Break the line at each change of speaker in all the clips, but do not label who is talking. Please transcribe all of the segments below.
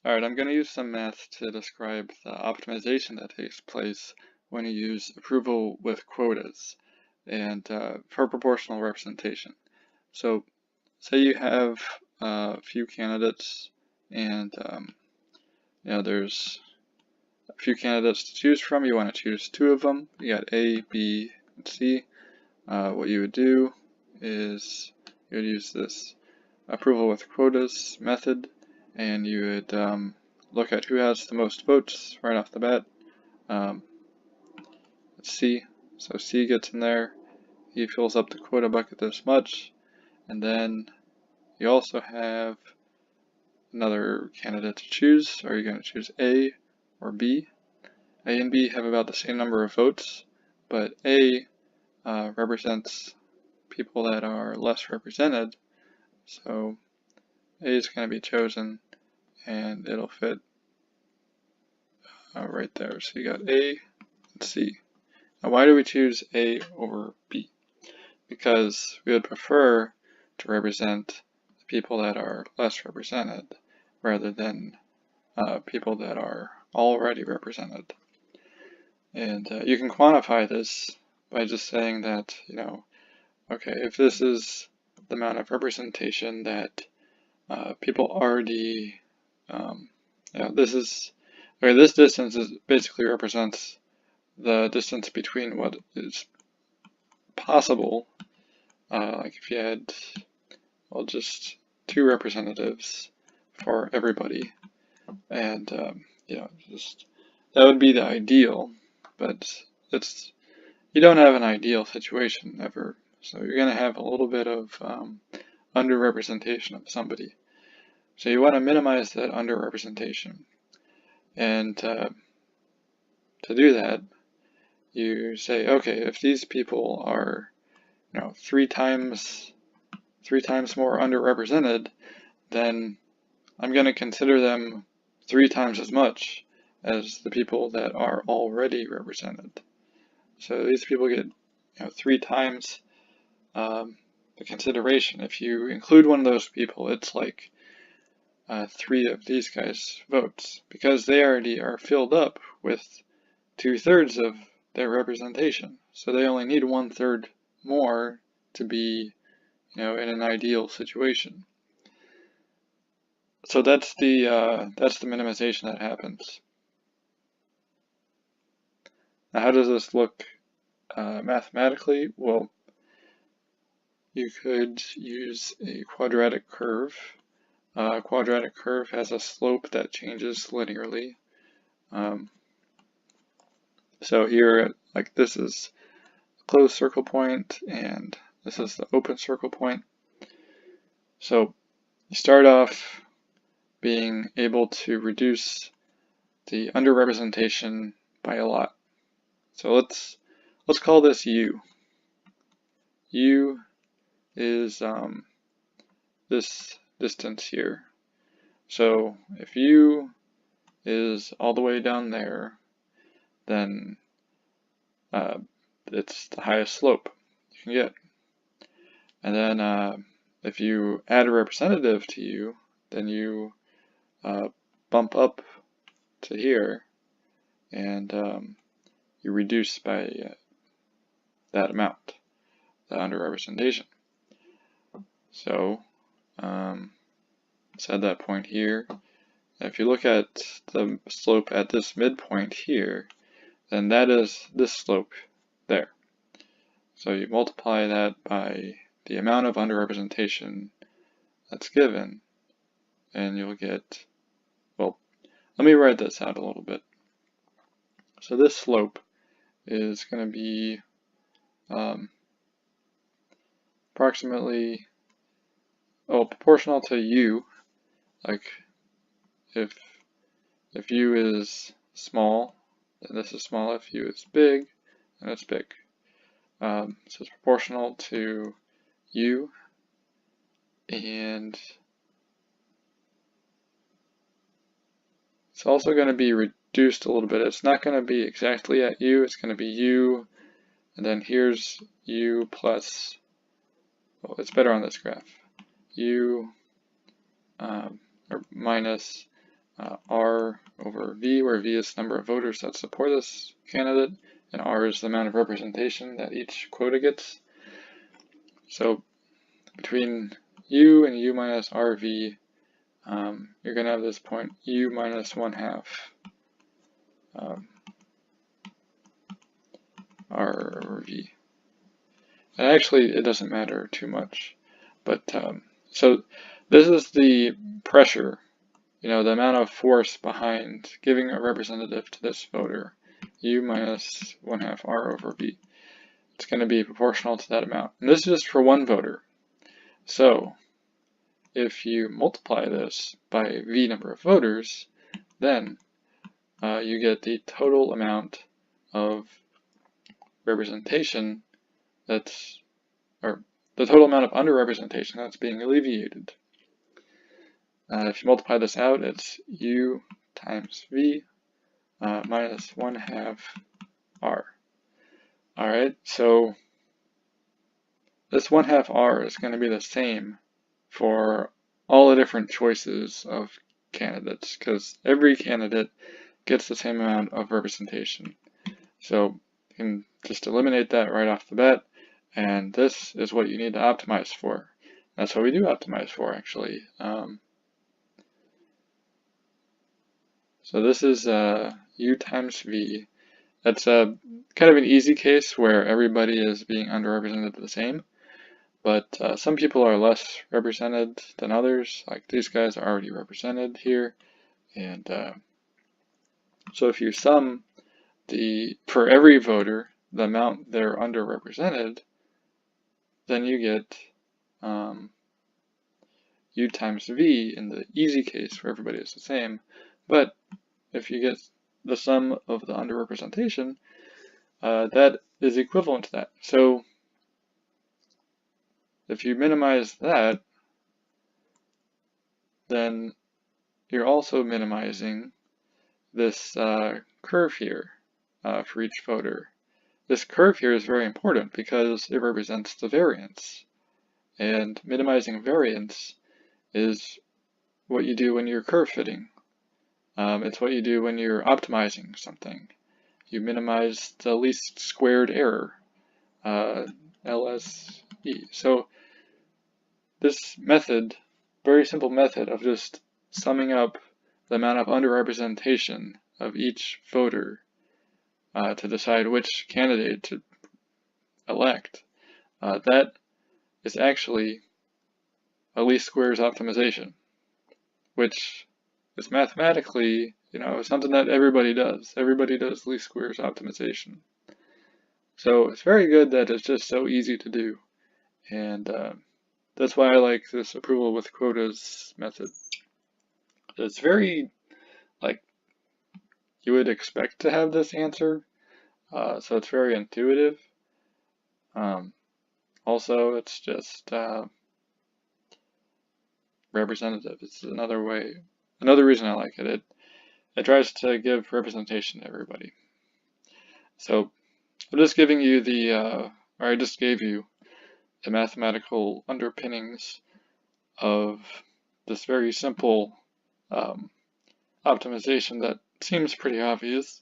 Alright, I'm going to use some math to describe the optimization that takes place when you use approval with quotas and for proportional representation. So say you have a few candidates and there's a few candidates to choose from. You want to choose two of them. You got A, B, and C. What you would do is you would use this approval with quotas method, and you would look at who has the most votes right off the bat. C, so C gets in there, he fills up the quota bucket this much, and then you also have another candidate to choose. Are you going to choose A or B? A and B have about the same number of votes, but A represents people that are less represented, so A is going to be chosen and it'll fit right there. So you got A and C. Now why do we choose A over B? Because we would prefer to represent the people that are less represented rather than people that are already represented. And you can quantify this by just saying that, okay, if this is the amount of representation that people already, this distance basically represents the distance between what is possible, like if you had, well, just two representatives for everybody, and just that would be the ideal, but you don't have an ideal situation ever, so you're going to have a little bit of underrepresentation of somebody. So you want to minimize that underrepresentation, and to do that, you say, okay, if these people are, three times more underrepresented, then I'm going to consider them 3 times as much as the people that are already represented. So these people get 3 times the consideration. If you include one of those people, it's like 3 of these guys' votes, because they already are filled up with 2/3 of their representation. So they only need 1/3 more to be, in an ideal situation. So that's the minimization that happens. Now, how does this look mathematically? Well, you could use a quadratic curve. A quadratic curve has a slope that changes linearly. So here, like, this is a closed circle point, and this is the open circle point. So you start off being able to reduce the underrepresentation by a lot. So let's call this U. U is this distance here. So if U is all the way down there, then it's the highest slope you can get. And then if you add a representative to U, then you bump up to here, and you reduce by that amount, the underrepresentation. So let's add that point here. And if you look at the slope at this midpoint here, then that is this slope there. So you multiply that by the amount of underrepresentation that's given, and you'll get, well, let me write this out a little bit. So this slope is going to be approximately, proportional to U. Like if U is small, then this is small. If U is big, then it's big. So it's proportional to U, and it's also going to be reduced a little bit. It's not going to be exactly at U, it's going to be U, and then here's U plus, well, it's better on this graph, U or minus R over V, where V is the number of voters that support this candidate, and R is the amount of representation that each quota gets. So between U and U minus RV, you're going to have this point U minus 1/2 R over V. And actually, it doesn't matter too much. But so this is the pressure, the amount of force behind giving a representative to this voter, U minus 1/2 R over V. It's going to be proportional to that amount. And this is just for one voter. So if you multiply this by V number of voters, then you get the total amount of representation or the total amount of underrepresentation that's being alleviated. If you multiply this out, it's U times V minus 1/2 R. Alright, so this 1/2 R is going to be the same for all the different choices of candidates, because every candidate gets the same amount of representation. So you can just eliminate that right off the bat, and this is what you need to optimize for. That's what we do optimize for, actually. So this is U times V. That's kind of an easy case where everybody is being underrepresented the same, but some people are less represented than others. Like these guys are already represented here, and so if you sum for every voter the amount they're underrepresented, then you get U times V in the easy case where everybody is the same. But if you get the sum of the underrepresentation, that is equivalent to that. So if you minimize that, then you're also minimizing this curve here for each voter. This curve here is very important because it represents the variance. And minimizing variance is what you do when you're curve fitting. It's what you do when you're optimizing something. You minimize the least squared error, LSE. So this method, very simple method of just summing up the amount of underrepresentation of each voter to decide which candidate to elect, that is actually a least squares optimization, which is mathematically, something that everybody does. Everybody does least squares optimization. So it's very good that it's just so easy to do, and that's why I like this approval with quotas method. It's very, you would expect to have this answer, so it's very intuitive. Also, it's just representative. It's another reason I like it. It tries to give representation to everybody. So I'm just giving you I just gave you the mathematical underpinnings of this very simple optimization that seems pretty obvious.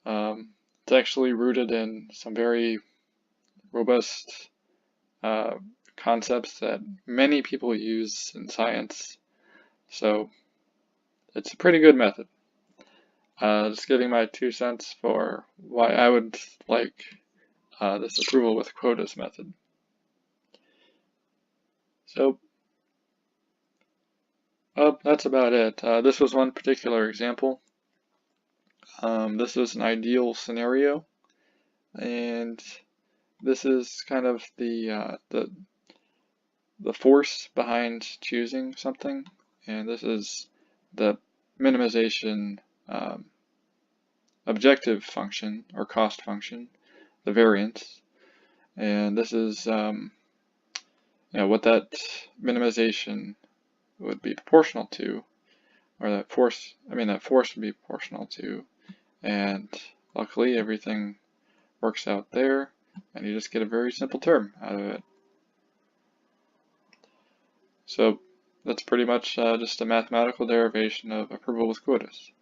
It's actually rooted in some very robust concepts that many people use in science. So it's a pretty good method. Just giving my 2 cents for why I would like this approval with quotas method. So that's about it. This was one particular example. This is an ideal scenario, and this is kind of the force behind choosing something, and this is the minimization objective function or cost function, the variance, and this is what that minimization would be proportional to, or that force would be proportional to, and luckily everything works out there, and you just get a very simple term out of it. So that's pretty much just a mathematical derivation of approval with quotas.